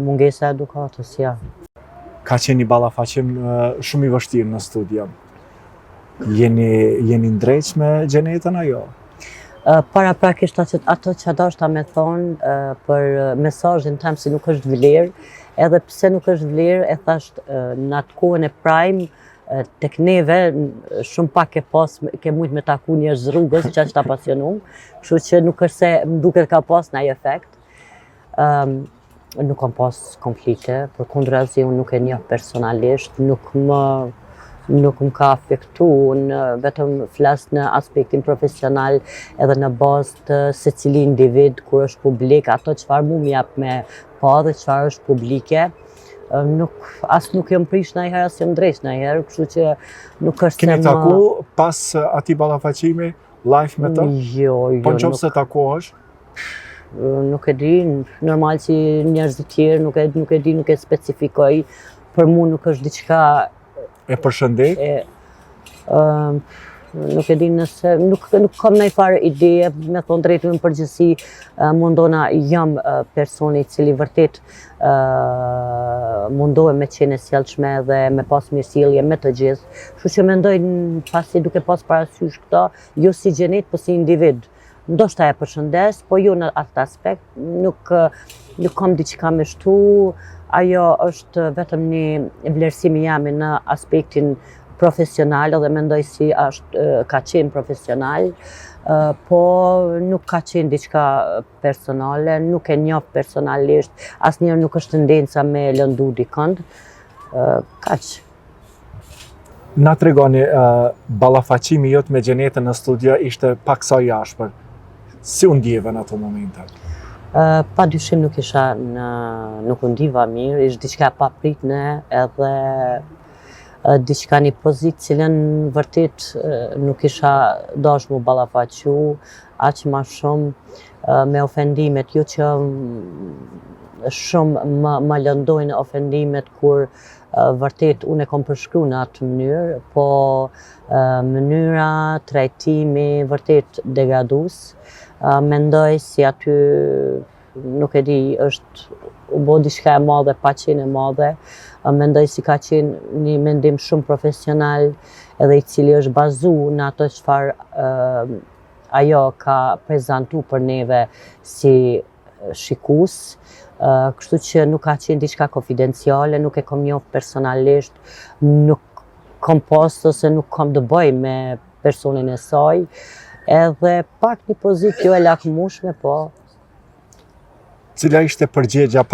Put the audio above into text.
Mungesa e edukatës, ja. Ka qenë një ballafaqim shumë i vështirë në studio. Jeni ndrejsh me Gjenetën ajo? Para prakisht ato që dashta me thonë për mesazhin tem si nuk është vlerë, edhe pse nuk është vlerë, e thasht në atë kohën e prime, tek neve shumë pak ke mujt me taku njerëz rrugës që është apasionum, kështu që nuk është se më duket ka pas ndaj efekt. Nuk kam pas konflikte, përkundrazi unë nuk e njoh personalisht, nuk më ka afektu, unë vetëm flas në aspektin profesional edhe në bazë të secili individ kur është publik, ato çfarë mu m'jap me pa dhe çfarë është publike. Nuk jam prish ndonjëherë as jam ndresh ndonjëherë, kështu që nuk është se Keni taku pas atij ballafaqimi live me të? Jo. Po nëse takohesh? Nuk e di, normal si njerëz të tjerë, nuk e di, nuk e specifikoj. Për mua nuk është diçka e përshëndet? Nuk e di nëse, nuk kam ndonjë farë ide, me thonë drejtën në përgjithësi, mundona jam personi i cili vërtet mundohem me qenë e sjellshme dhe me pas mirësjellje me të gjithë. Kështu që mendoj pasi duke pas parasysh këto, jo si Gjenet, po si individ. Ndoshta e përshëndes, po jo në atë aspekt, nuk kam diçka me shtu, ajo është vetëm një vlerësim i jam në aspektin profesional dhe mendoj si ka qenë profesional, po nuk ka qenë diçka personale, nuk e njoh personalisht, asnjëherë nuk është tendenca me lëndu dikënd, kaq. Na tregoni, ballafaqimi jot me Gjenetën në studio ishte paksa i ashpër. Si u ndjeve në ato momente? Pa dyshim nuk u ndiva mirë, ishte diçka pa pritne edhe diçka një pozitë cilën vërtet nuk isha dash mu ballafaqu, aq ma shumë me ofendimet, jo që shumë më lëndojnë ofendimet kur vërtet unë e kom përshkruar në atë mënyrë, po mënyra trajtimi vërtet degradues. Mendoj si aty, nuk e di, u bo diçka e madhe, pa qenë e madhe. Mendoj si ka qenë një mendim shumë profesional edhe i cili është bazu në ato çfarë ajo ka prezantu për neve si shikues. Kështu që nuk ka qenë diçka konfidenciale, nuk e kom njoh personalisht, nuk kom pas ose nuk kom të bëj me personin e saj, edhe pak një pozitë jo e lakmueshme, po. Cila ishte përgjegjja